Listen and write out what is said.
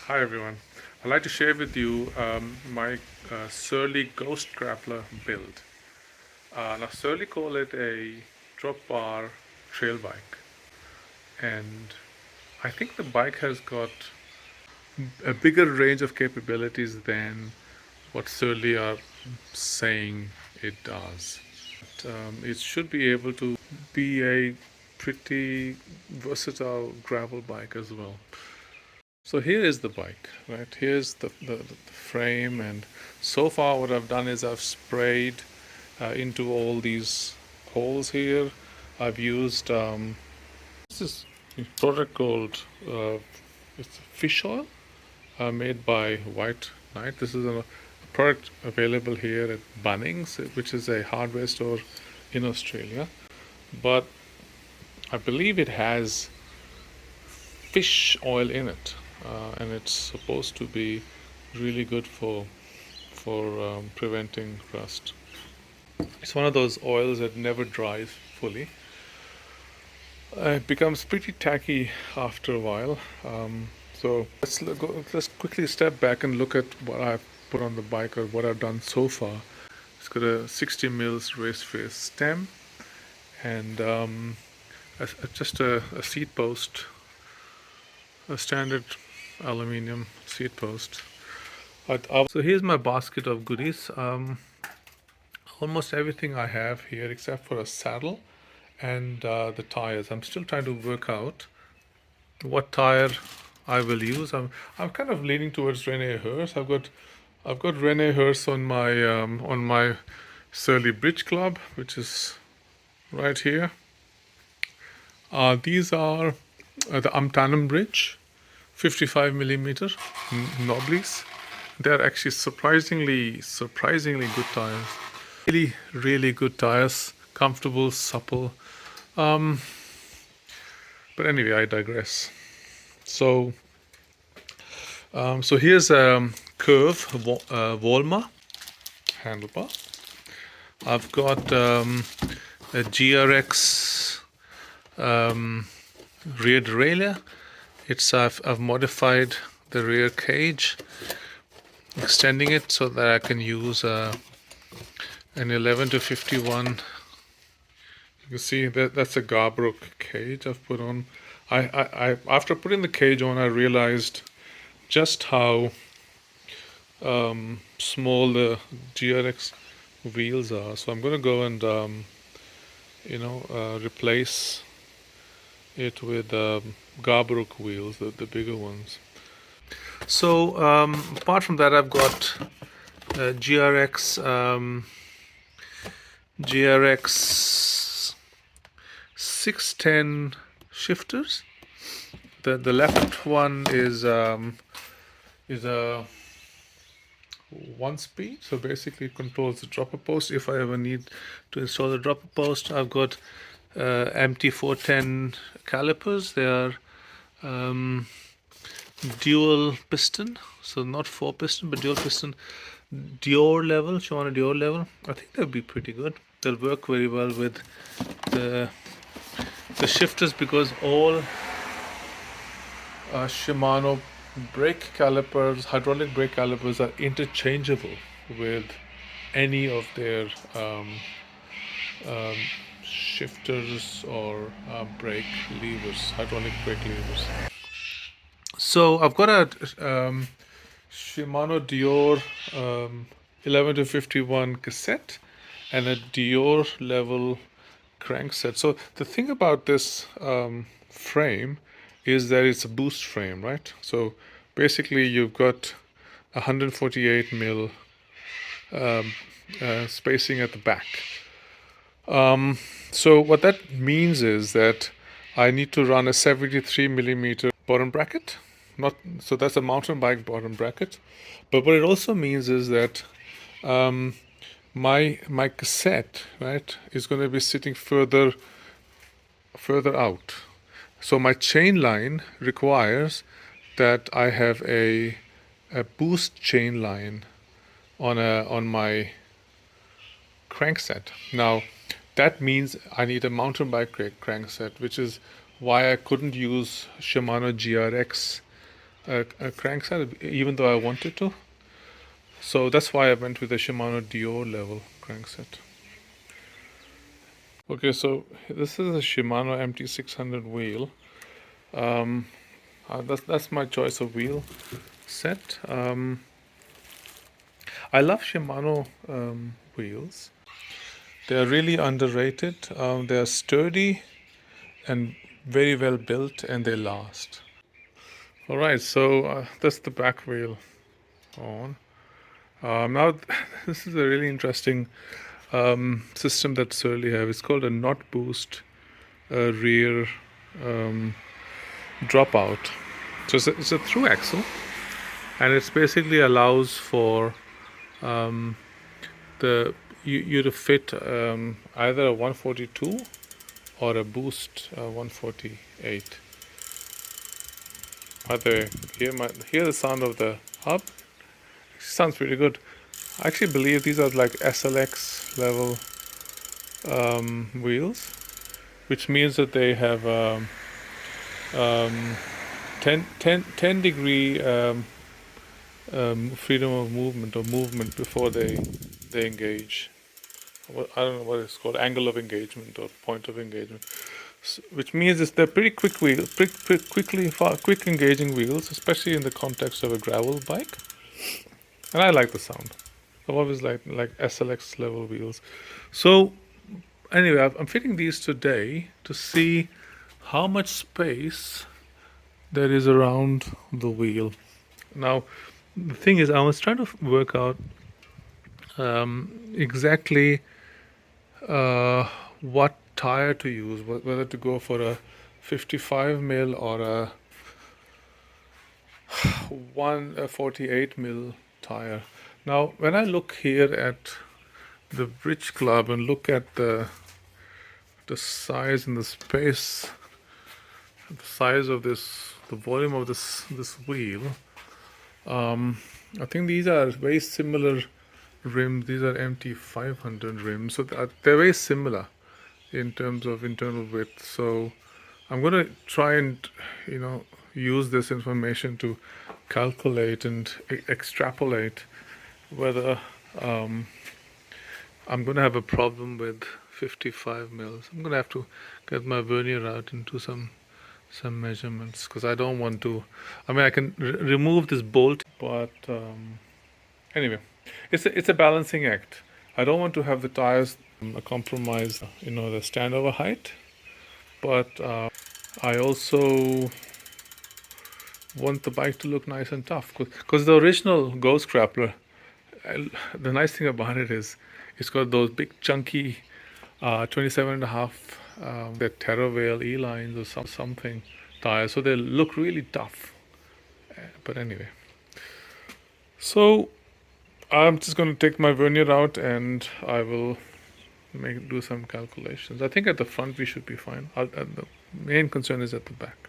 Hi everyone. I'd like to share with you my Surly Ghost Grappler build. Now Surly call it a drop bar trail bike, and I think the bike has got a bigger range of capabilities than what Surly are saying it does. It should be able to be a pretty versatile gravel bike as well. So here is the bike, right? Here's the frame, and so far what I've done is I've sprayed into all these holes here. I've used this is a product called it's fish oil made by White Knight. This is a product available here at Bunnings, which is a hardware store in Australia. But I believe it has fish oil in it, and it's supposed to be really good for preventing rust. It's one of those oils that never dries fully. It becomes pretty tacky after a while. So let's quickly step back and look at what I've put on the bike or what I've done so far. It's got a 60 mils race face stem and just a seat post, a standard aluminium seat post. So here's my basket of goodies. Almost everything I have here except for a saddle and the tires. I'm still trying to work out what tire I will use. I'm kind of leaning towards Rene Hurst. I've got Rene Hurst on my Surly Bridge Club, which is right here. These are the Amtanum Bridge, 55 millimeter knobblies. They're actually surprisingly good tires. Really good tires, comfortable, supple. But anyway, I digress. So here's a curve Volma handlebar. I've got a GRX rear derailleur. I've modified the rear cage, extending it so that I can use an 11 to 51. You can see that's a Garbrook cage I've put on. I after putting the cage on, I realized just how small the GRX wheels are. So I'm going to go and replace it with Garbrook wheels, the bigger ones. So apart from that, I've got GRX 610 shifters. The left one is a 1 speed, so basically it controls the dropper post. If I ever need to install the dropper post, I've got MT410 calipers. They are dual piston, so not 4 piston but dual piston, Dior level, Shimano Dior level. I think they'll be pretty good. They'll work very well with the shifters because all Shimano brake calipers, hydraulic brake calipers, are interchangeable with any of their shifters or brake levers, hydraulic brake levers. So I've got a Shimano Dior 11 to 51 cassette and a Dior level crankset. So the thing about this frame is that it's a boost frame, right? So basically you've got 148 mil spacing at the back. So what that means is that I need to run a 73 millimeter bottom bracket. So that's a mountain bike bottom bracket. But what it also means is that my cassette, right, is going to be sitting further out. So my chain line requires that I have a boost chain line on my crankset. Now that means I need a mountain bike crankset, which is why I couldn't use Shimano GRX a crankset, even though I wanted to. So that's why I went with the Shimano Dio level crankset. Okay, so this is a Shimano MT600 wheel. That's my choice of wheel set. I love Shimano wheels. They are really underrated. They are sturdy and very well built, and they last. All right, so that's the back wheel on. Now, this is a really interesting system that Surly have. It's called a knot boost rear dropout. So it's a through axle, and it basically allows for you to fit either a 142 or a boost 148. By the way, hear the sound of the hub. It sounds pretty good. I actually believe these are like SLX level wheels, which means that they have 10 degree freedom of movement, or movement before they engage. I don't know what it's called, angle of engagement or point of engagement. Which means they're pretty quick wheels, quick engaging wheels, especially in the context of a gravel bike. And I like the sound. I've always liked like SLX level wheels. So anyway, I'm fitting these today to see how much space there is around the wheel. Now, the thing is, I was trying to work out exactly what tire to use, whether to go for a 55 mil or a 148 mil tire. Now, when I look here at the bridge club and look at the size and the space, the size of the volume of this wheel, I think these are very similar rims. These are MT500 rims, so they're very similar in terms of internal width. So I'm going to try and use this information to calculate and extrapolate whether I'm going to have a problem with 55 mils. I'm going to have to get my vernier out and do some measurements, because I don't want to. I mean, I can remove this bolt, but anyway, it's a balancing act. I don't want to have the tires compromise, the standover height, but I also want the bike to look nice and tough, because the original Ghost Grappler, the nice thing about it is it's got those big chunky 27.5 they're Terravale E-lines or something tires, so they look really tough. But anyway, so I'm just going to take my vernier out and I will do some calculations. I think at the front we should be fine. The main concern is at the back.